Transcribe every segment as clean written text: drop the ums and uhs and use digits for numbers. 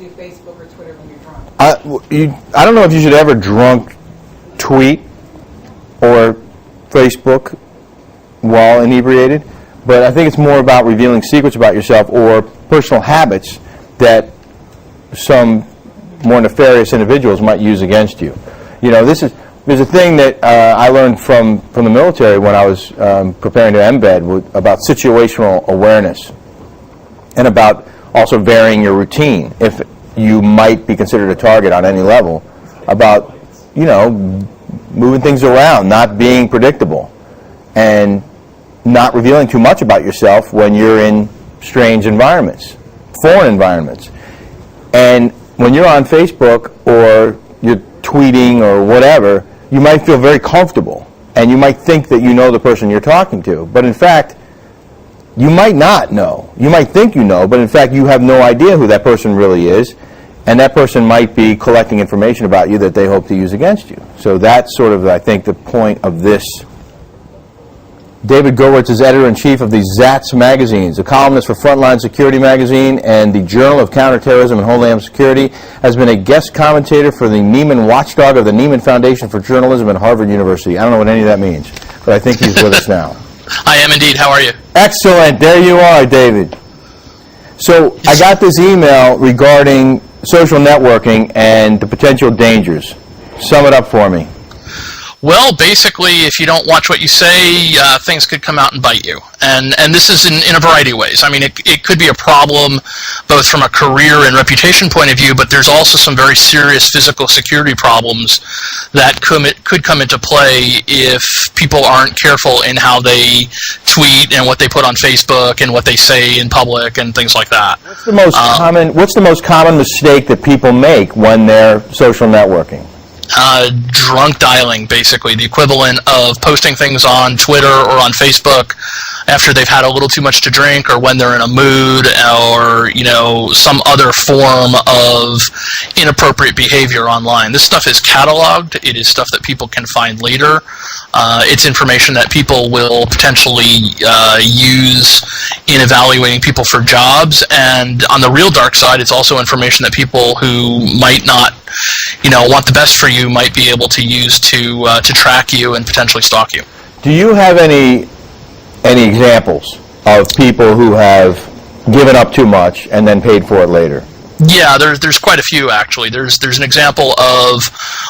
do Facebook or Twitter when you're drunk? I don't know if you should ever drunk tweet or Facebook while inebriated, but I think it's more about revealing secrets about yourself or personal habits that some more nefarious individuals might use against you. You know, there's a thing that I learned from the military when I was preparing to embed about situational awareness and about also varying your routine if you might be considered a target on any level, about, you know, moving things around, not being predictable, and not revealing too much about yourself when you're in strange environments, foreign environments. And when you're on Facebook or you're tweeting or whatever, you might feel very comfortable, and you might think that you know the person you're talking to, but in fact, you might not know. You might think you know, but in fact, you have no idea who that person really is, and that person might be collecting information about you that they hope to use against you. So that's sort of, I think, the point of this. David Gewirtz is editor-in-chief of the ZATS magazines, a columnist for Frontline Security magazine and the Journal of Counterterrorism and Homeland Security, has been a guest commentator for the Neiman Watchdog of the Neiman Foundation for Journalism at Harvard University. I don't know what any of that means, but I think he's with us now. I am indeed. How are you? Excellent. There you are, David. So I got this email regarding social networking and the potential dangers. Sum it up for me. Well, basically, if you don't watch what you say, things could come out and bite you. And this is in a variety of ways. I mean, it could be a problem both from a career and reputation point of view, but there's also some very serious physical security problems that could come into play if people aren't careful in how they tweet and what they put on Facebook and what they say in public and things like that. What's the most common mistake that people make when they're social networking? Drunk dialing, basically, the equivalent of posting things on Twitter or on Facebook after they've had a little too much to drink, or when they're in a mood, or, you know, some other form of inappropriate behavior online. This stuff is cataloged. It is stuff that people can find later. It's information that people will potentially use in evaluating people for jobs, and on the real dark side, it's also information that people who might not, you know, want the best for you might be able to use to track you and potentially stalk you. Do you have any examples of people who have given up too much and then paid for it later? Yeah, there's quite a few, actually. There's an example of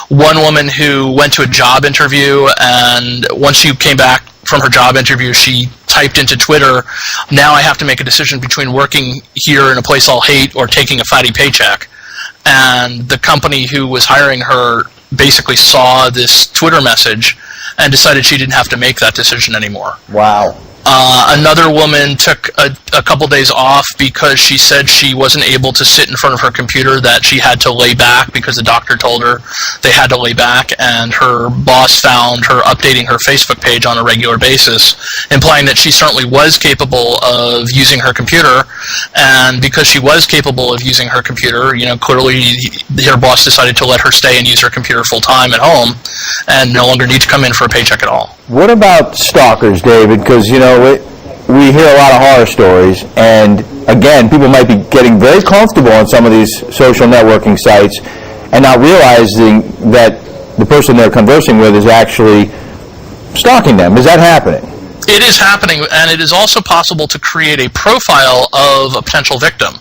one woman who went to a job interview, and once she came back from her job interview, she typed into Twitter, "Now I have to make a decision between working here in a place I'll hate or taking a fatty paycheck." And the company who was hiring her basically saw this Twitter message and decided she didn't have to make that decision anymore. Wow. Another woman took a couple days off because she said she wasn't able to sit in front of her computer, that she had to lay back because the doctor told her they had to lay back, and her boss found her updating her Facebook page on a regular basis, implying that she certainly was capable of using her computer, and because she was capable of using her computer, you know, clearly her boss decided to let her stay and use her computer full-time at home and no longer need to come in for a paycheck at all. What about stalkers, David? Because, you know, we hear a lot of horror stories, and again, people might be getting very comfortable on some of these social networking sites and not realizing that the person they're conversing with is actually stalking them. Is that happening? It is happening, and it is also possible to create a profile of a potential victim.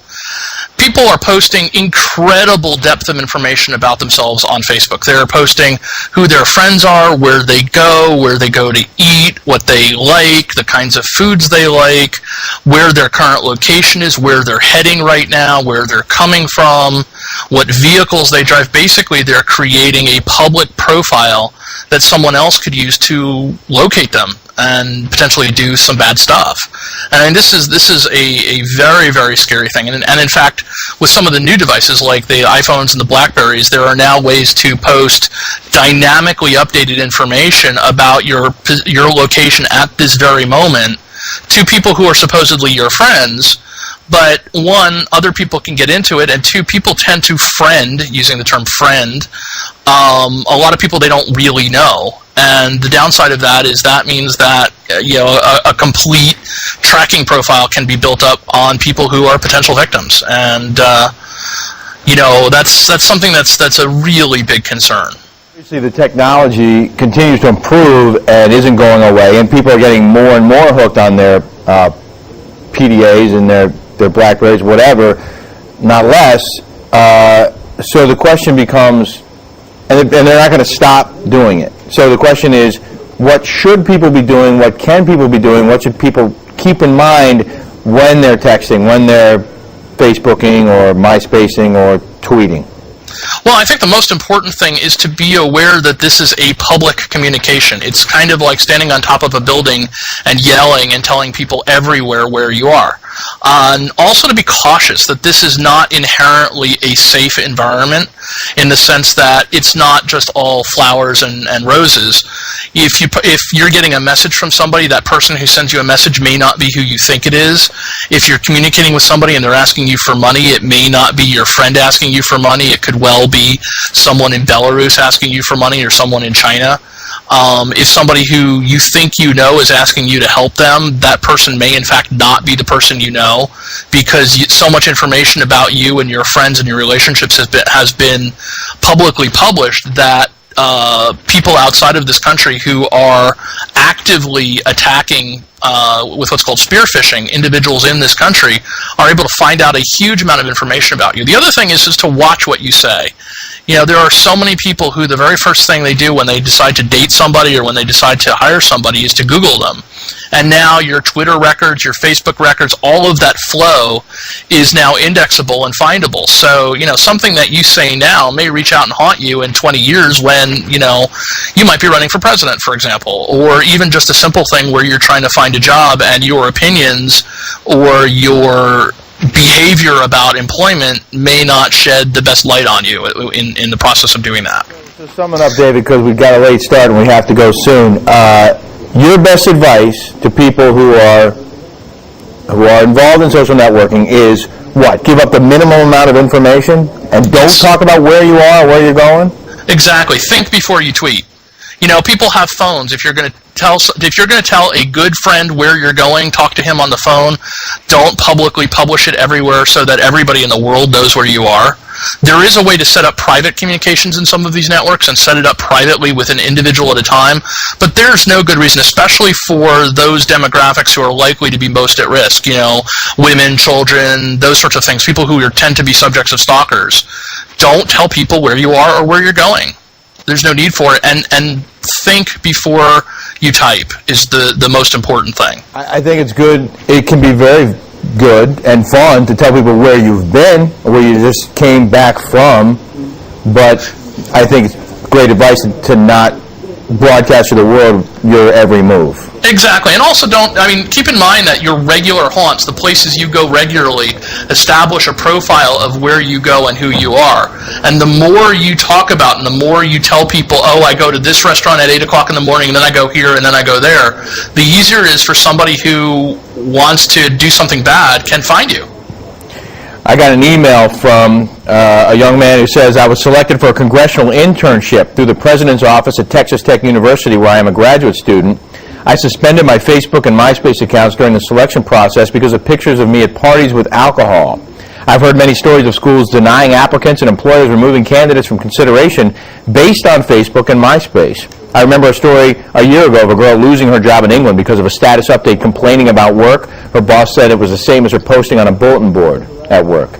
People are posting incredible depth of information about themselves on Facebook. They're posting who their friends are, where they go to eat, what they like, the kinds of foods they like, where their current location is, where they're heading right now, where they're coming from, what vehicles they drive. Basically, they're creating a public profile that someone else could use to locate them and potentially do some bad stuff. And I mean, this is a very, very scary thing. And in fact, with some of the new devices like the iPhones and the BlackBerries, there are now ways to post dynamically updated information about your location at this very moment to people who are supposedly your friends. But one, other people can get into it, and two, people tend to friend, using the term friend, a lot of people they don't really know. And the downside of that is that means that a complete tracking profile can be built up on people who are potential victims. And That's something that's a really big concern. Obviously, the technology continues to improve and isn't going away, and people are getting more and more hooked on their PDAs and their BlackBerries, whatever, not less. So the question becomes, and they're not going to stop doing it. So the question is, what should people be doing? What can people be doing? What should people keep in mind when they're texting, when they're Facebooking or MySpacing or tweeting? Well, I think the most important thing is to be aware that this is a public communication. It's kind of like standing on top of a building and yelling and telling people everywhere where you are. And also to be cautious that this is not inherently a safe environment, in the sense that it's not just all flowers and roses. If you're getting a message from somebody, that person who sends you a message may not be who you think it is. If you're communicating with somebody and they're asking you for money, it may not be your friend asking you for money. It could well be someone in Belarus asking you for money, or someone in China. If somebody who you think you know is asking you to help them, that person may in fact not be the person you know, because so much information about you and your friends and your relationships has been publicly published that people outside of this country who are actively attacking with what's called spear phishing individuals in this country are able to find out a huge amount of information about you. The other thing is to watch what you say. There are so many people who the very first thing they do when they decide to date somebody or when they decide to hire somebody is to Google them. And now your Twitter records, your Facebook records, all of that flow is now indexable and findable. So, something that you say now may reach out and haunt you in 20 years when, you might be running for president, for example, or even just a simple thing where you're trying to find a job and your opinions or your behavior about employment may not shed the best light on you in the process of doing that. So summing up, David, because we've got a late start and we have to go soon, your best advice to people who are involved in social networking is what? Give up the minimum amount of information and don't talk about where you are or where you're going? Exactly. Think before you tweet. People have phones. If you're going to tell a good friend where you're going, talk to him on the phone. Don't publicly publish it everywhere so that everybody in the world knows where you are. There is a way to set up private communications in some of these networks and set it up privately with an individual at a time, but there's no good reason, especially for those demographics who are likely to be most at risk, women, children, those sorts of things, people who tend to be subjects of stalkers. Don't tell people where you are or where you're going. There's no need for it, and think before you type is the most important thing. I think it's good. It can be very good and fun to tell people where you've been, or where you just came back from, but I think it's great advice to not broadcast to the world your every move. Exactly, and also keep in mind that your regular haunts, the places you go regularly, establish a profile of where you go and who you are. And the more you talk about and the more you tell people, I go to this restaurant at 8 o'clock in the morning, and then I go here, and then I go there, the easier it is for somebody who wants to do something bad can find you. I got an email from a young man who says, I was selected for a congressional internship through the President's Office at Texas Tech University, where I am a graduate student. I suspended my Facebook and MySpace accounts during the selection process because of pictures of me at parties with alcohol. I've heard many stories of schools denying applicants and employers removing candidates from consideration based on Facebook and MySpace. I remember a story a year ago of a girl losing her job in England because of a status update complaining about work. Her boss said it was the same as her posting on a bulletin board at work.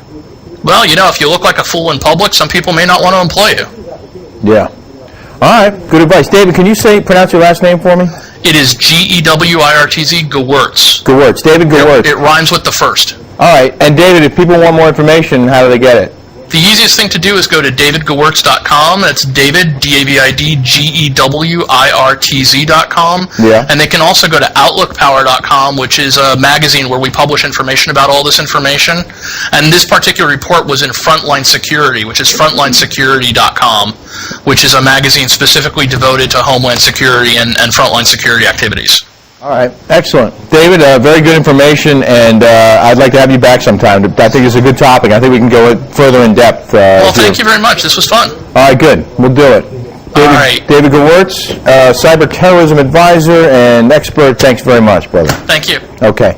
Well, if you look like a fool in public, some people may not want to employ you. Yeah. All right. Good advice. David, can you pronounce your last name for me? It is Gewirtz. Gewirtz. Gewirtz. David Gewirtz. It rhymes with the first. All right. And David, if people want more information, how do they get it? The easiest thing to do is go to davidgewirtz.com. That's David, DavidGewirtz.com. Yeah. And they can also go to outlookpower.com, which is a magazine where we publish information about all this information. And this particular report was in Frontline Security, which is frontlinesecurity.com, which is a magazine specifically devoted to Homeland Security and frontline security activities. All right. Excellent. David, very good information, and I'd like to have you back sometime. I think it's a good topic. I think we can go further in depth. Well, thank you very much. This was fun. All right, good. We'll do it. All right. David Gewirtz, Cyberterrorism Advisor and expert. Thanks very much, brother. Thank you. Okay.